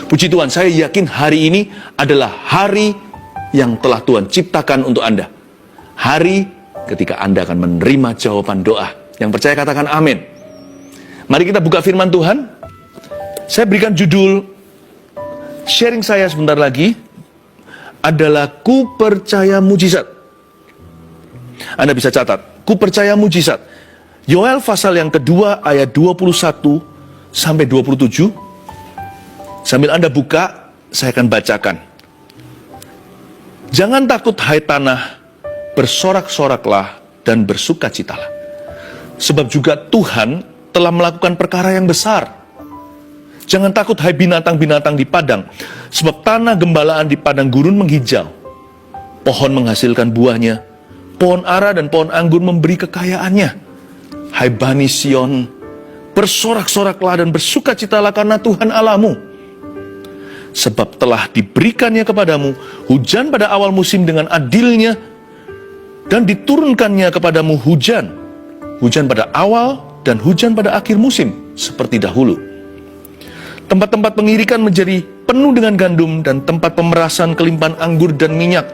Puji Tuhan, saya yakin hari ini adalah hari yang telah Tuhan ciptakan untuk Anda. Hari ketika Anda akan menerima jawaban doa. Yang percaya katakan amin. Mari kita buka firman Tuhan. Saya berikan judul sharing saya sebentar lagi adalah Ku Percaya Mujizat. Anda bisa catat, Ku Percaya Mujizat. Yoel pasal yang kedua ayat 21 sampai 27. Sambil Anda buka, saya akan bacakan. Jangan takut hai tanah, bersorak-soraklah dan bersukacitalah. Sebab juga Tuhan telah melakukan perkara yang besar. Jangan takut hai binatang-binatang di padang, sebab tanah gembalaan di padang gurun menghijau. Pohon menghasilkan buahnya, pohon ara dan pohon anggur memberi kekayaannya. Hai Bani Sion, bersorak-soraklah dan bersukacitalah karena Tuhan Allahmu. Sebab telah diberikannya kepadamu hujan pada awal musim dengan adilnya, dan diturunkannya kepadamu hujan pada awal dan hujan pada akhir musim, seperti dahulu. Tempat-tempat pengirikan menjadi penuh dengan gandum, dan tempat pemerasan kelimpahan anggur dan minyak.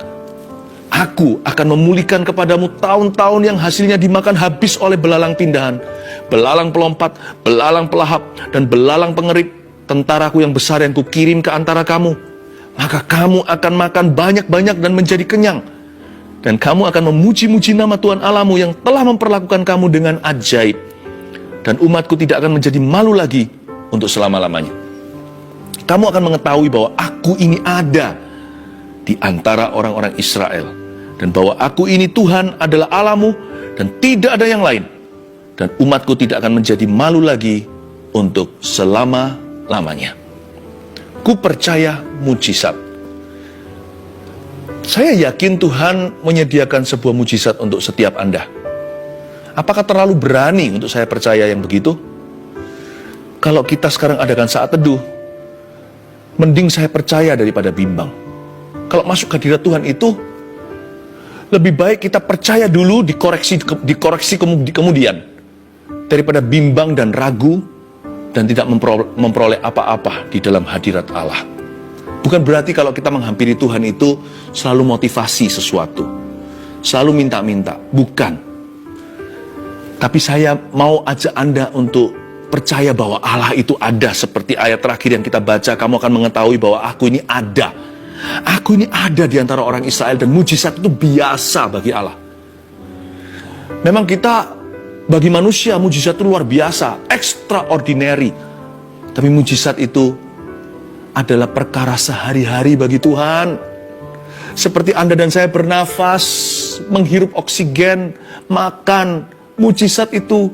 Aku akan memulihkan kepadamu tahun-tahun yang hasilnya dimakan habis oleh belalang pindahan, belalang pelompat, belalang pelahap, dan belalang pengerit, tentaraku yang besar yang kukirim ke antara kamu. Maka kamu akan makan banyak-banyak dan menjadi kenyang. Dan kamu akan memuji-muji nama Tuhan Allahmu yang telah memperlakukan kamu dengan ajaib. Dan umatku tidak akan menjadi malu lagi untuk selama-lamanya. Kamu akan mengetahui bahwa aku ini ada di antara orang-orang Israel. Dan bahwa aku ini Tuhan adalah Allahmu dan tidak ada yang lain. Dan umatku tidak akan menjadi malu lagi untuk selama-lamanya. Ku percaya mujizat. Saya yakin Tuhan menyediakan sebuah mujizat untuk setiap Anda. Apakah terlalu berani untuk saya percaya yang begitu? Kalau kita sekarang adakan saat teduh, mending saya percaya daripada bimbang. Kalau masuk ke hadirat Tuhan itu, lebih baik kita percaya dulu, dikoreksi kemudian, daripada bimbang dan ragu, dan tidak memperoleh apa-apa di dalam hadirat Allah. Bukan berarti kalau kita menghampiri Tuhan itu selalu motivasi sesuatu, selalu minta-minta, bukan. Tapi saya mau ajak Anda untuk percaya bahwa Allah itu ada, seperti ayat terakhir yang kita baca, kamu akan mengetahui bahwa aku ini ada. Aku ini ada di antara orang Israel, dan mujizat itu biasa bagi Allah. Memang kita, bagi manusia, mujizat itu luar biasa, extraordinary. Tapi mujizat itu adalah perkara sehari-hari bagi Tuhan. Seperti Anda dan saya bernafas, menghirup oksigen, makan, mujizat itu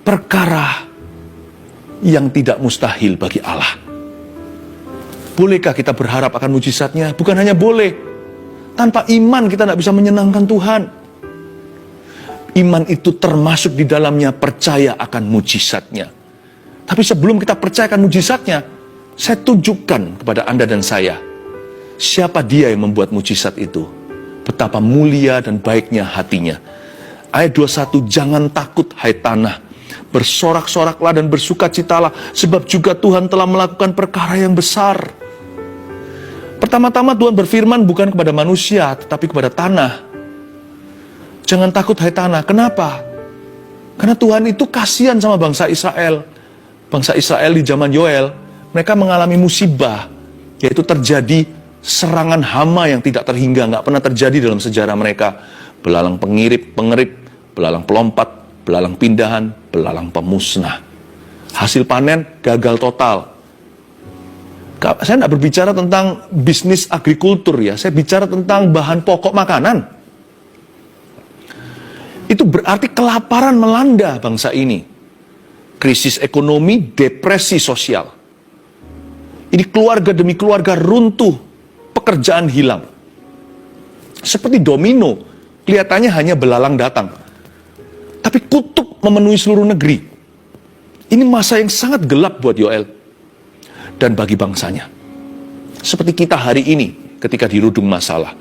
perkara yang tidak mustahil bagi Allah. Bolehkah kita berharap akan mujizatnya? Bukan hanya boleh. Tanpa iman kita tidak bisa menyenangkan Tuhan. Iman itu termasuk di dalamnya percaya akan mujizatnya. Tapi sebelum kita percaya akan mujizatnya, saya tunjukkan kepada Anda dan saya, siapa dia yang membuat mujizat itu. Betapa mulia dan baiknya hatinya. Ayat 21, jangan takut hai tanah, bersorak-soraklah dan bersukacitalah, sebab juga Tuhan telah melakukan perkara yang besar. Pertama-tama Tuhan berfirman bukan kepada manusia, tetapi kepada tanah. Jangan takut hai tanah. Kenapa? Karena Tuhan itu kasihan sama bangsa Israel. Bangsa Israel di zaman Yoel, mereka mengalami musibah, yaitu terjadi serangan hama yang tidak terhingga, nggak pernah terjadi dalam sejarah mereka. Belalang pengerit, belalang pelompat, belalang pindahan, belalang pemusnah. Hasil panen gagal total. Saya tidak berbicara tentang bisnis agrikultur ya, saya bicara tentang bahan pokok makanan. Itu berarti kelaparan melanda bangsa ini. Krisis ekonomi, depresi sosial. Ini keluarga demi keluarga runtuh, pekerjaan hilang. Seperti domino, kelihatannya hanya belalang datang. Tapi kutuk memenuhi seluruh negeri. Ini masa yang sangat gelap buat Yoel dan bagi bangsanya. Seperti kita hari ini ketika dirudung masalah.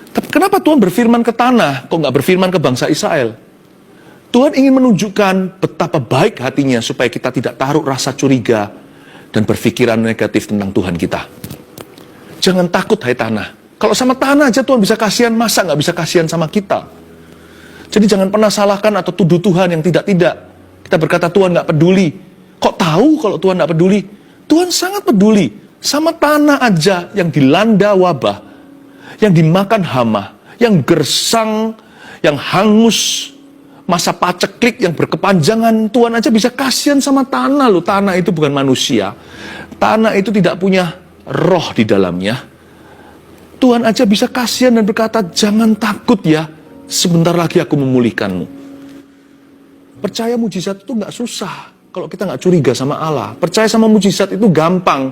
Tapi kenapa Tuhan berfirman ke tanah, kok nggak berfirman ke bangsa Israel? Tuhan ingin menunjukkan betapa baik hatinya supaya kita tidak taruh rasa curiga, dan berpikiran negatif tentang Tuhan kita. Jangan takut, hai tanah. Kalau sama tanah aja Tuhan bisa kasihan, masa nggak bisa kasihan sama kita? Jadi jangan pernah salahkan atau tuduh Tuhan yang tidak-tidak. Kita berkata Tuhan nggak peduli. Kok tahu kalau Tuhan nggak peduli? Tuhan sangat peduli. Sama tanah aja yang dilanda wabah, yang dimakan hama, yang gersang, yang hangus, masa paceklik yang berkepanjangan, Tuhan aja bisa kasihan sama tanah loh. Tanah itu bukan manusia. Tanah itu tidak punya roh di dalamnya. Tuhan aja bisa kasihan dan berkata, jangan takut ya, sebentar lagi aku memulihkanmu. Percaya mujizat itu nggak susah kalau kita nggak curiga sama Allah. Percaya sama mujizat itu gampang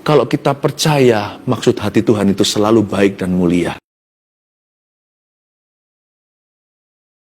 kalau kita percaya maksud hati Tuhan itu selalu baik dan mulia.